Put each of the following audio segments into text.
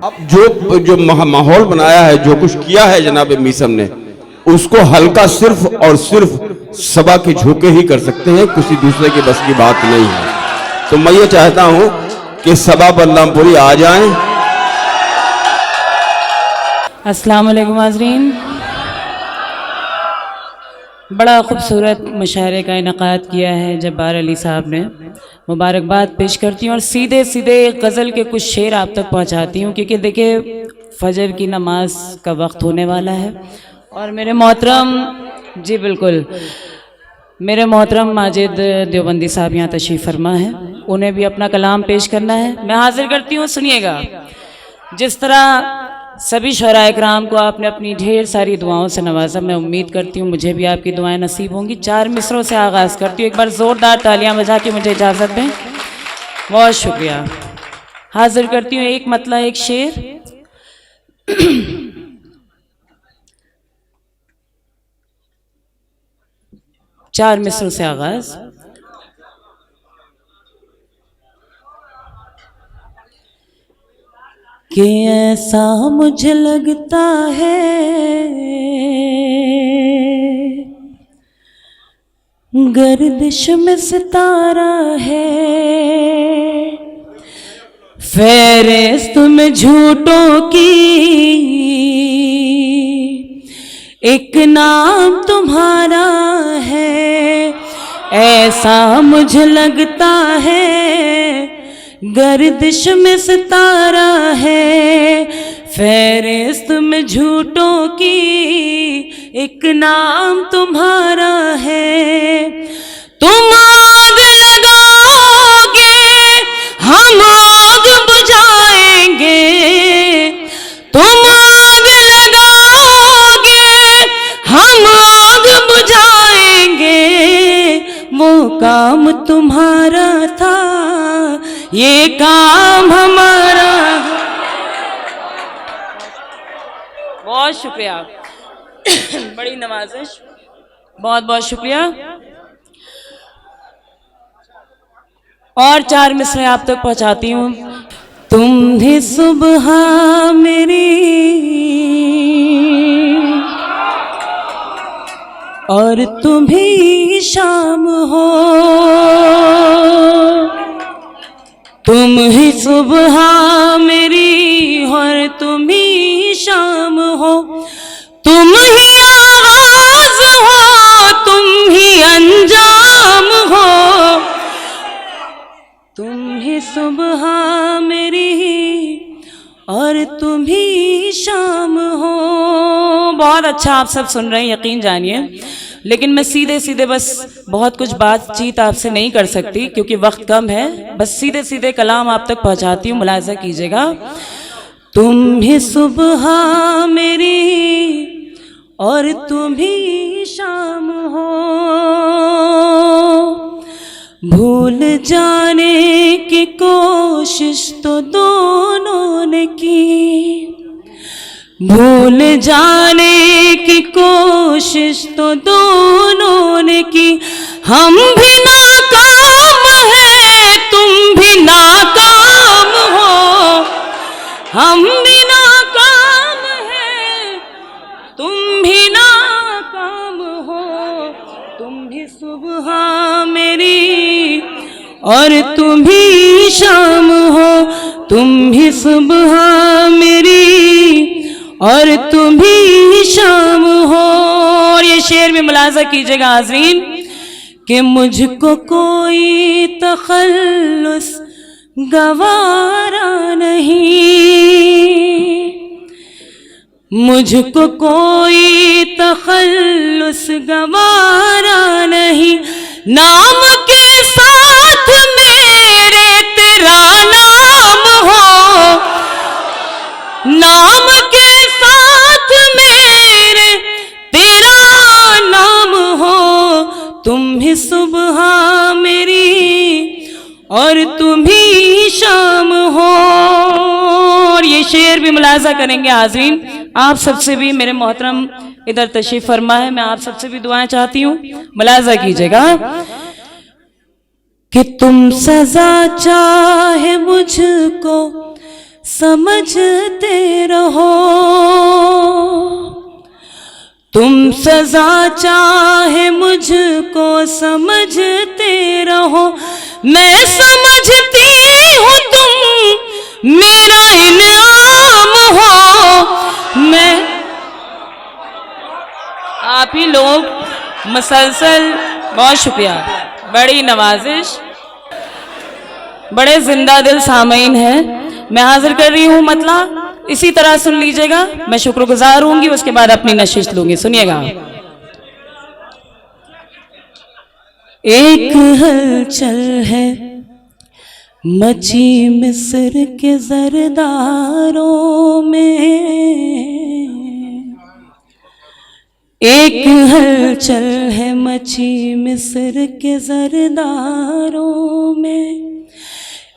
अब जो माहौल बनाया है, जो कुछ किया है जनाब मीसम ने, उसको हल्का सिर्फ और सिर्फ सबा के झोंके ही कर सकते हैं, किसी दूसरे के बस की बात नहीं है। तो मैं ये चाहता हूं कि सबा बलरामपुरी आ जाएं। अस्सलाम वालेकुम हाज़रीन, बड़ा खूबसूरत मुशायरे का इनक़ाद किया है जब्बार अली साहब ने। मुबारकबाद पेश करती हूँ और सीधे सीधे गज़ल के कुछ शेर आप तक पहुँचाती हूँ, क्योंकि देखिए फजर की नमाज का वक्त होने वाला है और मेरे मोहतरम, जी बिल्कुल, मेरे मोहतरम माजिद देवबंदी साहब यहाँ तशरीफ़ फरमा है, उन्हें भी अपना कलाम पेश करना है। मैं हाजिर करती हूँ, सुनिएगा। जिस तरह सभी शोहराए किराम को आपने अपनी ढेर सारी दुआओं से नवाजा, मैं उम्मीद करती हूँ मुझे भी आपकी दुआएं नसीब होंगी। 4 मिसरों से आगाज़ करती हूँ, एक बार ज़ोरदार तालियां बजा के मुझे इजाज़त दें। बहुत शुक्रिया। हाजिर करती हूँ एक मतला एक शेर। चार मिसरों से आगाज़। कि ऐसा मुझे लगता है गर्दिश में सितारा है, फेरिस्त में झूठों की एक नाम तुम्हारा है। ऐसा मुझे लगता है गर्दिश में सितारा है, फेरिस्त में झूठों की एक नाम तुम्हारा है। तुम आग लगाओगे हम आग बुझाएंगे, तुम आग लगाओगे हम आग बुझाएंगे, वो काम तुम्हारा था ये काम हमारा। बहुत शुक्रिया, बड़ी नवाजिश, बहुत बहुत शुक्रिया। और 4 मिसरे आप तक पहुंचाती हूँ। तुम ही सुबह मेरी और तुम ही शाम हो, तुम ही सुबह मेरी और तुम ही शाम हो, तुम ही आगाज़ हो तुम ही अंजाम हो, तुम ही सुबह मेरी और तुम ही शाम हो। बहुत अच्छा आप सब सुन रहे हैं, यकीन जानिए, लेकिन मैं सीधे सीधे बस बहुत कुछ बातचीत आपसे नहीं कर सकती क्योंकि वक्त कम है। बस सीधे सीधे कलाम आप तक पहुंचाती हूँ, मुलाहिज़ा कीजिएगा। तुम ही सुबह मेरी और तुम ही शाम हो, भूल जाने की कोशिश तो दोनों ने की, भूल जाने की कोशिश तो दोनों ने की, हम भी नाकाम हैं तुम भी नाकाम हो, हम भी नाकाम हैं तुम भी नाकाम हो, तुम भी सुबह मेरी और तुम भी शाम हो, तुम भी सुबह मेरी और तुम भी शाम हो। और ये शेर में मुलाज़ा कीजिएगा हाज़रीन कि मुझको कोई तखल्लुस गवारा नहीं, मुझको कोई तखल्लुस गवारा नहीं, नाम के साथ मेरे तेरा नाम हो, नाम के साथ मेरे तेरा नाम हो, तुम ही सुबह मेरी और तुम ही शाम हो। और ये शेर भी मुलाज़ा करेंगे हाज़रीन, आप सबसे भी, मेरे मोहतरम इधर तशरीफ़ फरमा है, मैं आप सबसे भी दुआएं चाहती हूँ, मुलाज़ा कीजिएगा कि तुम सज़ा चाहे मुझको समझते रहो, तुम सजा चाहे मुझको समझते रहो, मैं समझती हूँ तुम मेरा इनाम हो। मैं आप ही लोग मसलसल, बहुत शुक्रिया, बड़ी नवाजिश, बड़े जिंदा दिल सामीन हैं। मैं हाजिर कर रही हूँ मतला, इसी तरह सुन लीजिएगा, मैं शुक्रगुजार होंगी, उसके बाद अपनी नशिश लूंगी। सुनिएगा। एक हलचल है मची मिस्र के जरदारों में, एक हलचल है मची मिस्र के जरदारों में,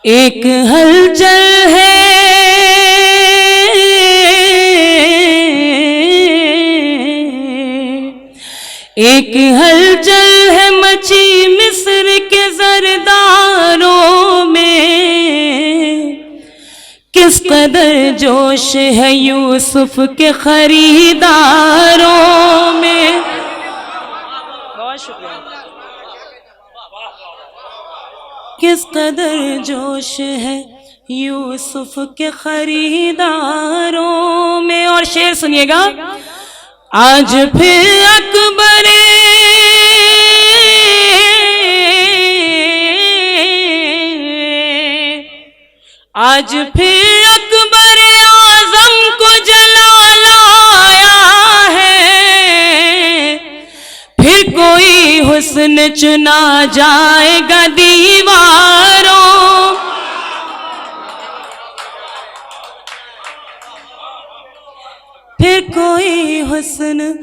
एक हलचल है, एक हलचल है मची मिस्र के जरदारों में, किस कदर जोश है यूसुफ के खरीदारों में। बहुत शुक्रिया। किस कदर जोश है यूसुफ के खरीदारों में। और शेर सुनिएगा। आज फिर अकबरे आज फिर अकबर आजम को जला लाया है, फिर कोई हुस्न चुना जाएगा दीवारों। फिर कोई हुस्न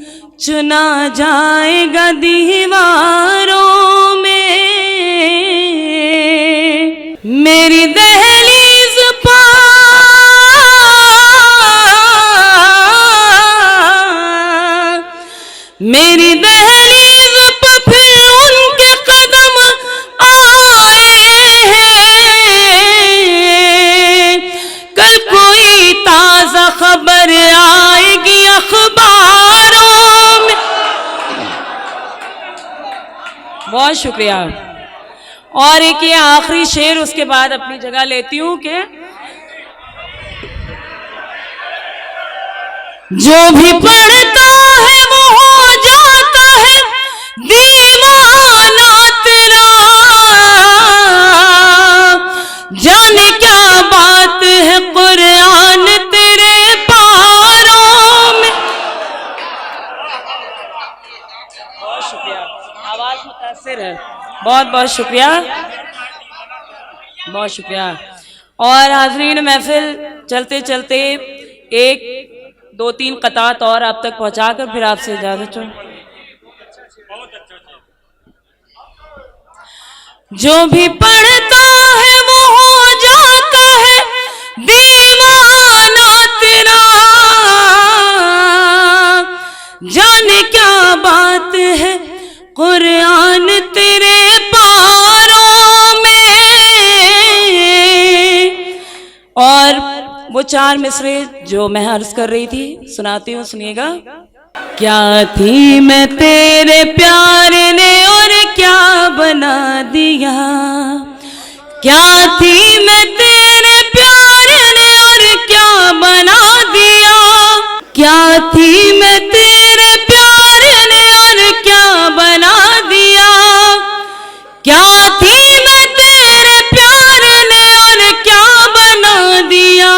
चुना जाएगा दीवारों में। मेरी दहलीज मेरी दहलीज पर फिर उनके कदम आए हैं, कल कोई ताजा खबर आएगी अखबारों में। बहुत शुक्रिया। और एक ये आखिरी शेर, उसके बाद अपनी जगह लेती हूं कि जो भी पढ़ता है वो हो जाता है दीवाना तेरा, जाने क्या बात है कुरान तेरे पारों में। बहुत शुक्रिया, आवाज मुतासिर है, बहुत बहुत शुक्रिया, बहुत शुक्रिया। और हाज़रीन महफिल, चलते चलते एक दो तीन कतात और आप तक पहुंचाकर फिर आपसे इजाजत चाहूं। जो भी पढ़ता है वो हो जाता है दीवाना तेरा, जाने क्या बात है कुरान तेरे पारों में। और वो चार मिसरे जो मैं अर्ज कर रही थी सुनाती हूँ, सुनिएगा। क्या थी मैं तेरे प्यार ने और क्या बना दिया, क्या थी मैं तेरे प्यार ने और क्या बना दिया, क्या थी मैं तेरे प्यार ने और क्या बना दिया, क्या थी मैं तेरे प्यार ने और क्या बना दिया,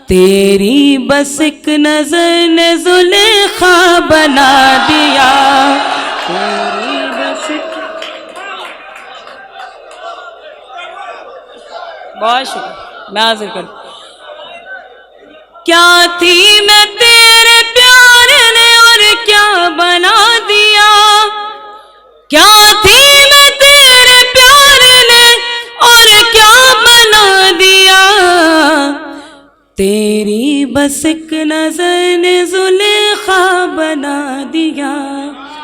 तेरी बस एक नजर ने जुलेखा बना दिया, तेरी बस एक। बहुत शुक्रिया, मैं हाजिर कर। क्या थी मैं तेरे प्यार ने और क्या बना दिया, क्या थी मैं तेरे प्यार ने और क्या बना दिया, तेरी बस एक नजर ने जुलेखा बना दिया।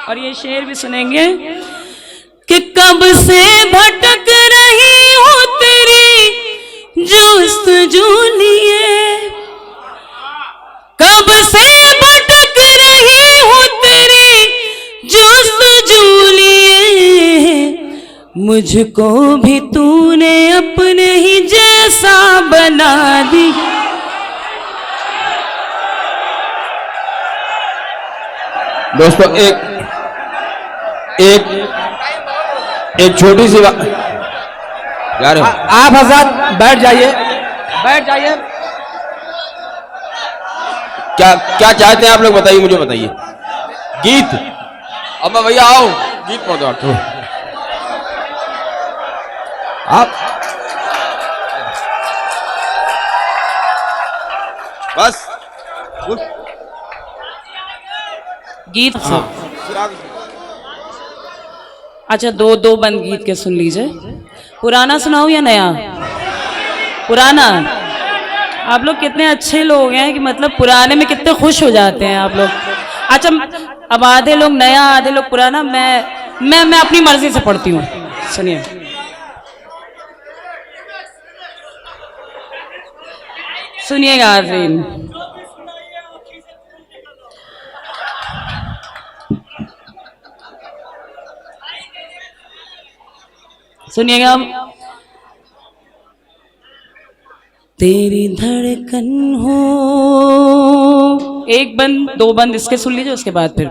और ये शेर भी सुनेंगे कि कब से भटक रही हो तेरी जुस्तजू लिए, कब से भटक रही हूँ तेरी जुस्तजू लिए, मुझको भी तूने अपने ही जैसा बना दी। दोस्तों एक छोटी सी बात यार, आप हजरत बैठ जाइए, बैठ जाइए। क्या क्या चाहते हैं आप लोग, बताइए, मुझे बताइए। गीत, अब भैया आओ, गीत पढ़ दो आप बस गीत अच्छा, दो बंद गीत के सुन लीजिए। पुराना सुनाऊं या नया? पुराना। आप लोग कितने अच्छे लोग हैं कि मतलब पुराने में कितने खुश हो जाते हैं आप लोग। अच्छा, अब आधे लोग नया, आधे लोग पुराना। मैं अपनी मर्जी से पढ़ती हूँ, सुनिए। सुनिएगा आज़रीन। सुनिएगा। तेरी धड़कन हो, एक बंद दो बंद इसके सुन लीजिए, उसके बाद फिर।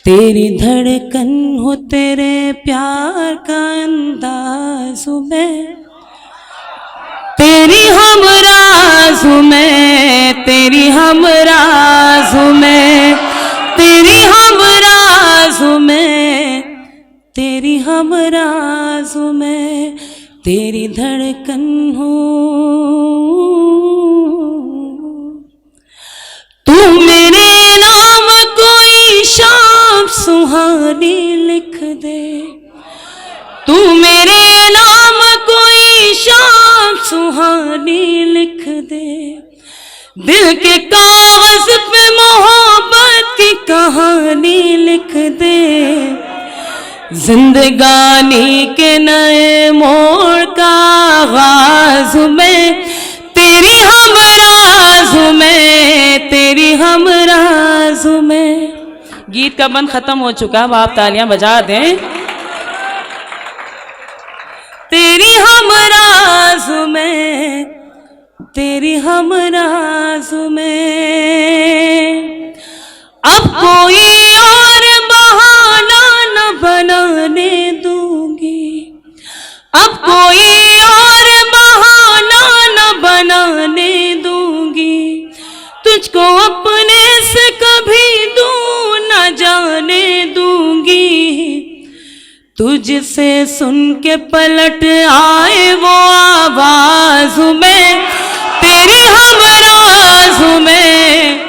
तेरी धड़कन हो, तेरे प्यार का अंदाज में, तेरी हम राज में, तेरी हम राज में, तेरी हम राज में, तेरी हम राज में, तेरी धड़कन हो। तू मेरे नाम कोई शाम सुहानी लिख दे, तू मेरे नाम कोई शाम सुहानी लिख दे, दिल के कागज पे मोहब्बत की कहानी लिख दे, जिंदगानी के नए मोड़ का आगाज में, तेरी हम राज में, तेरी हम राज में। गीत का बंद खत्म हो चुका, अब आप तालियां बजा दें। तेरी हम राज में, तेरी हम राज में, अब कोई और बहाना न बनाने दूंगी, अब कोई और बहाना न बनाने दूंगी, तुझको अपने से कभी दूर न जाने दूंगी, तुझसे सुन के पलट आए वो आवाज में, तेरी हम राज में,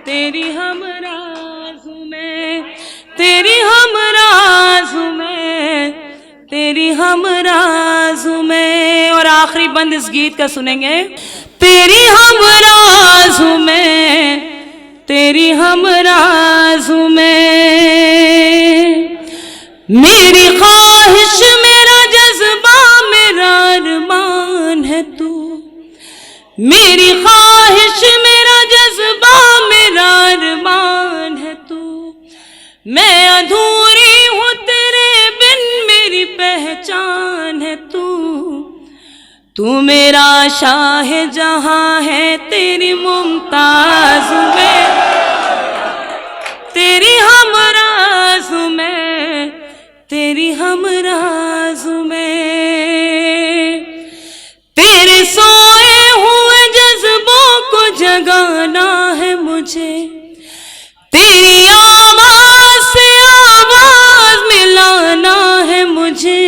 तेरी हम राज में, तेरी हम राज में, तेरी हम राज में। और आखिरी बंद इस गीत का सुनेंगे। तेरी हम राज में, तेरी हम राज में, मेरी ख्वाहिश मेरा जज्बा मेरा अरमान है तू, मेरी ख्वाहिश मेरा जज्बा मेरा अरमान है तू, मैं अधूरी हूँ तेरे बिन मेरी पहचान है तू, तू मेरा शाह जहां है तेरी मुमताज में, तेरी हम राज में, तेरी हम राज में, तेरे सोए हुए जज्बों को जगाना है मुझे, तेरी आवाज से आवाज मिलाना है मुझे,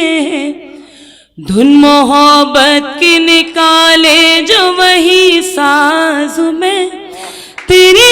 धुन मोहब्बत की निकाले जो वही साज में, तेरी